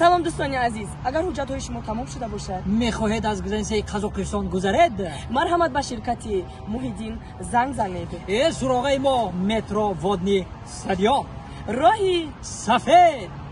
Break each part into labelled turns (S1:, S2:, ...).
S1: سلام دوستان عزیز اگر حجت های شما تمام شده باشد
S2: میخواهید از گزینه قزاقستان گذرید
S1: مرحمت به شرکت محیدین زنگ زنید
S2: سراغ ما مترو ودنی استادیوم
S1: راهی
S2: سفید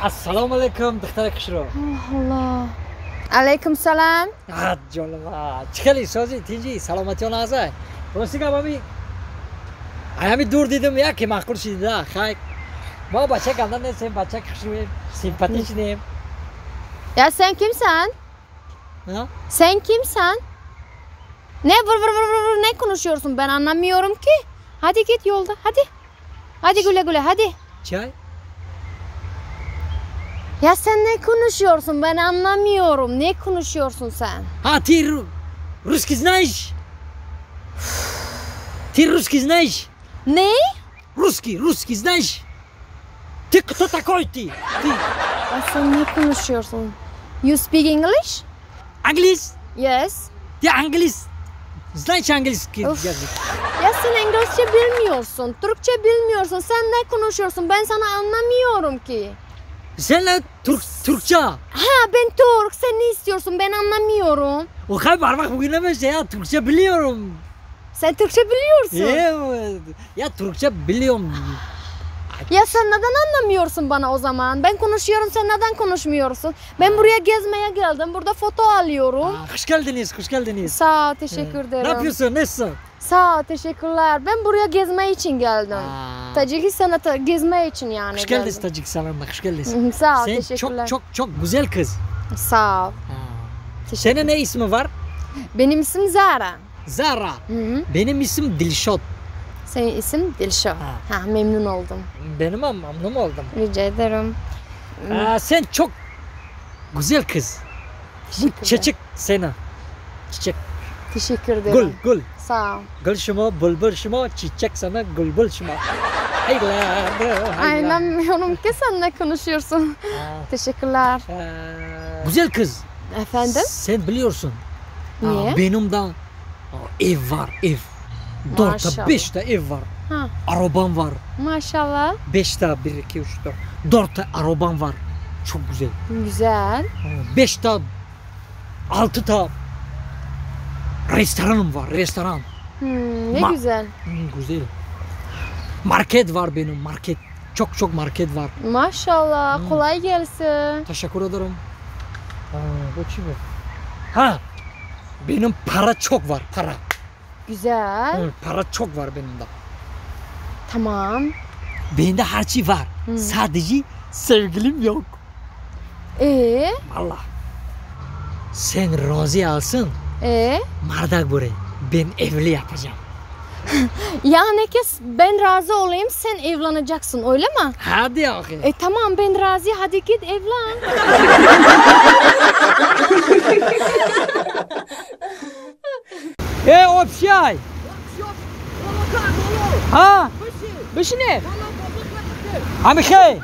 S2: السلام علیکم دختر کشرو
S3: الله علیکم سلام
S2: جانم چخلی سازی تیجی سلامتی آن ازای راستی که بابی همی دور دیدم یکی معقول شدیده خیلی ما بچه گندن نیستیم بچه کشرویم سیمپاتیش نیم
S3: Ya sen kimsen?
S2: Ha?
S3: Sen kimsen? Ne vur ne konuşuyorsun ben anlamıyorum ki. Hadi git yolda hadi. Hadi güle güle hadi.
S2: Çay?
S3: Ya sen ne konuşuyorsun ben anlamıyorum. Ne konuşuyorsun sen?
S2: Ha ты русский знаешь? Ты русский знаешь?
S3: Ne?
S2: Русский знаешь? Ты кто такой ты?
S3: Ya sen ne konuşuyorsun? You speak English?
S2: Английский?
S3: Yes.
S2: Ты английский? Знаешь английский
S3: Of.
S2: языk?
S3: Ya sen İngilizce bilmiyorsun. Türkçe bilmiyorsun. Sen ne konuşuyorsun? Ben sana anlamıyorum ki.
S2: Senle Türkçe.
S3: Ha ben Türk. Sen ne istiyorsun? Ben anlamıyorum.
S2: O kadar parmak bugünemez ya Türkçe biliyorum.
S3: Sen Türkçe biliyorsun.
S2: Evet. Ya Türkçe biliyorum.
S3: Ya sen neden anlamıyorsun bana o zaman? Ben konuşuyorum sen neden konuşmuyorsun? Ben buraya gezmeye geldim. Burada foto alıyorum.
S2: Hoş geldiniz, hoş geldiniz.
S3: Sağ ol, teşekkür ederim.
S2: Ne yapıyorsun, nasılsın?
S3: Sağ ol, teşekkürler. Ben buraya gezme için geldim. Tacikistan'a gezme için yani
S2: Hoş
S3: geldim.
S2: geldiniz Tacikistan'a, hoş geldiniz.
S3: Sağ ol,
S2: Sen
S3: teşekkürler.
S2: çok güzel kız.
S3: Sağ ol.
S2: Senin ne ismi var?
S3: Benim isim Zara.
S2: Zara.
S3: Hı-hı.
S2: Benim isim Dilşat.
S3: Senin isim Dilşah. Ha, memnun oldum.
S2: Benim memnun oldum.
S3: Rica ederim.
S2: Sen çok güzel kız. Çiçek sana. Çiçek.
S3: Teşekkür ederim.
S2: Gül.
S3: Sağ ol.
S2: Gül şuma, bülbül şuma, çiçek sana, bülbül şuma.
S3: Anlamıyorum ki sen ne konuşuyorsun. Teşekkürler.
S2: Güzel kız.
S3: Efendim?
S2: Sen biliyorsun.
S3: Niye?
S2: Benim de ev var, ev. 4'te 5'te ev var.
S3: Ha.
S2: Arabam var.
S3: Maşallah.
S2: 5'te 1, 2, 3, 4. 4'te arabam var. Çok güzel.
S3: Güzel.
S2: 5'te 6'ta restoranım var, restoran.
S3: Ne güzel.
S2: Güzel. Market var benim, market. Çok market var.
S3: Maşallah. Kolay gelsin.
S2: Teşekkür ederim. Bu kim? Ha. Benim para çok var, para.
S3: Güzel.
S2: Para çok var benim de.
S3: Tamam.
S2: Bende her şey var. Sadece sevgilim yok. Allah. Sen razı alsın. Mardak buraya. Ben evli yapacağım.
S3: Yani ki ben razı olayım sen evleneceksin öyle mi?
S2: Hadi akı.
S3: Tamam ben razı hadi git evlen.
S2: Общай. Ha?
S1: بشینه
S2: همیشه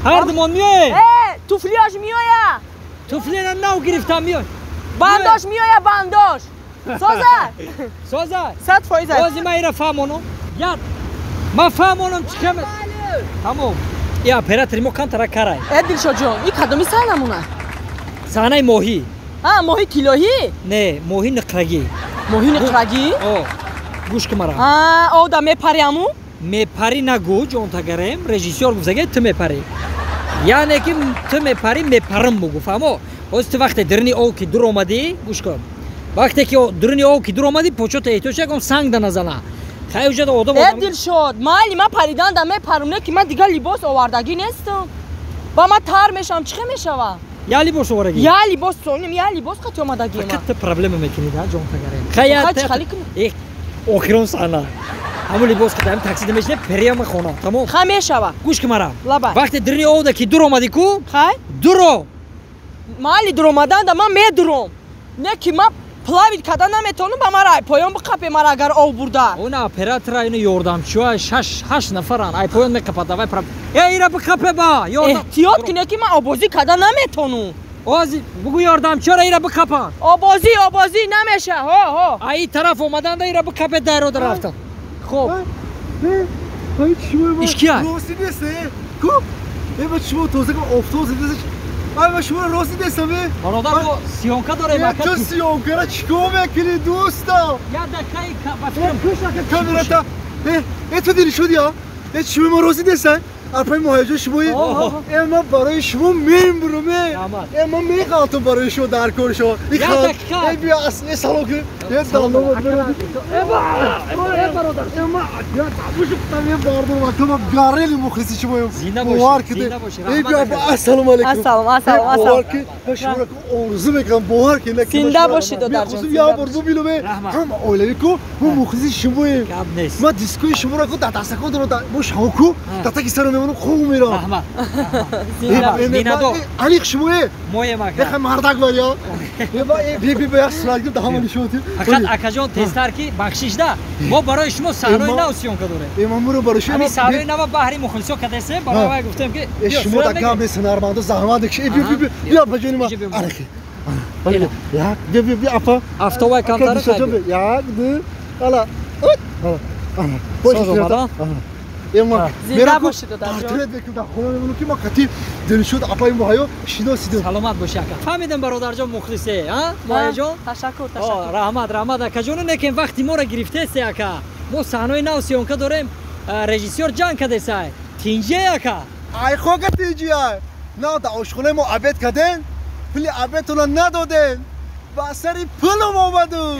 S2: هردم میای
S1: توفلیاش میایه
S2: توفلی نو گرفتم میای
S1: بانداش میایه بانداش
S2: سازه
S1: 100%
S2: بازی من ایره فهمونم یاد من فهمونم چیکم تمام یا اپراتوری ما کان ترا کارای
S1: دلشاد جون این کدومی سالمونه
S2: سانای ماهی
S1: ماهی کیلویی
S2: نه ماهی نقرگی گوش کمارا
S1: او دا میپریامو
S2: میپری نگو جون تا گرم رژیسور گفته تو میپری یعنی که تو میپری میپرم بگو فهمو اوست وقت درنی او کی دور اومدی گوش کن وقتی که درنی او کی دور اومدی پوچوت ایتوشه کم سنگ دنزنا خیلی جدا آدم
S1: دلشاد مالی من پریدن دا میپرم نه که من دیگه لباس آوردگی نیستم با من تار میشم چه میشوه
S2: یا لباس آوردگی
S1: یا لباس سونیم یا لباس خاطی اومدگی من
S2: فقط پرابلم میکنی دا جون تا گرم خیلی اوکرون سانا همون لباس خدام تاکسی دمیشه پریام خونه تمام
S1: خمیشوا
S2: گوش کمارا
S1: لبا
S2: وقتی درنی او دا کی دور اومدی کو
S1: خای
S2: درو
S1: مالی در اومدن دا من میدروم نه که من плавить када наметонум ба мара поён биқапе мара агар ов бурда
S2: Ona operatora ino yordamchiwa 6 nafaran. Ay poyon meqapa davay prab. Ira biqape ba. Yordam.
S1: эҳтиёт кине ки ман обозӣ када наметонум
S2: Ozi bugu yordamchora ira biqapa.
S1: обозӣ намеша ҳо
S2: Ay taraf omadanda ira biqape daro daraftan. Xo'p.
S4: Ay çubuğu
S2: İşkiyar.
S4: Rosi dese. Kup. Evet çubuğu tozu gibi oftoz edecek. Ay ben çubuğu Rosi desem.
S2: Barodar bu siyonka dore
S4: Ya
S2: makat.
S4: çok siyonkara çıkıyor bekli dosta.
S2: Ya da kay
S4: Ya
S2: bakıyorum.
S4: kuşak kamerata. Tu dili şudi ya. Çubuğu Rosi desen. Arpay muhacir çubuğu. Ama barayı çubuğu memburum.
S2: Tamam.
S4: Ama me kaltım barayı şu dar korşo.
S2: Ya dakika.
S4: Bir aslı salokü. Ya dalma Ama ya tabuşuk tabii bardır bak tamam gareli muhlisi çubuğum.
S2: Zina boş. Zina boş.
S4: Ey bir abi assalamu aleyküm.
S1: асалом
S4: Boğar ki şurak orzu mekan boğar ki.
S1: Zinda başı da darcan,
S4: Kuzum
S1: zinda
S4: ya borzu bilo be.
S2: Rahmat.
S4: Ham öyle ko bu muhlisi çubuğum.
S2: Kabnes.
S4: Ma diskoy şurak ko tatasa ko da bu şavku tata ki sana memnun kovmira.
S2: Rahmat.
S4: Nina do. Ali çubuğum.
S2: Moye
S4: Ya
S2: makat.
S4: mardak var ya. Ya bak bir beyaz slagı daha mı şu atıyor.
S2: Fakat akajon testar ki bakşişda. Mo baroy şumo sanoy
S4: Emma-
S2: na siyonka dore.
S4: Memuru barışı.
S2: Ami sanoy na bahri mukhliso kadese baroy guftem ki.
S4: Şumo da gabe sınarmanda zahmet ki. Bir yapacağım ha.
S2: Bir-
S4: Araki. Ya bir apa.
S2: Avtova kantarı kaybı.
S4: Ya gidi. Ala. Ala. Boş
S2: olmadan.
S4: Emma.
S1: Zinda başı da darcan.
S4: Takdir etmek da konu bunu kim akati dönüşüyor apayım bu hayo. Şino sido.
S2: Salomat boşaka. Fahmidin barodarjon muxlise ha? Moyejon.
S1: ташаккур
S2: Rahmat akajon nekin vaqti mora girifte se aka. Mo sanoy na siyonka dorem. Rejisyor can kadesay. Tinje aka.
S4: Ay خوگه تیجی های نه دا اشغله ما عبد کدن پلی عبد اونا ندادن با سری پلم آمدو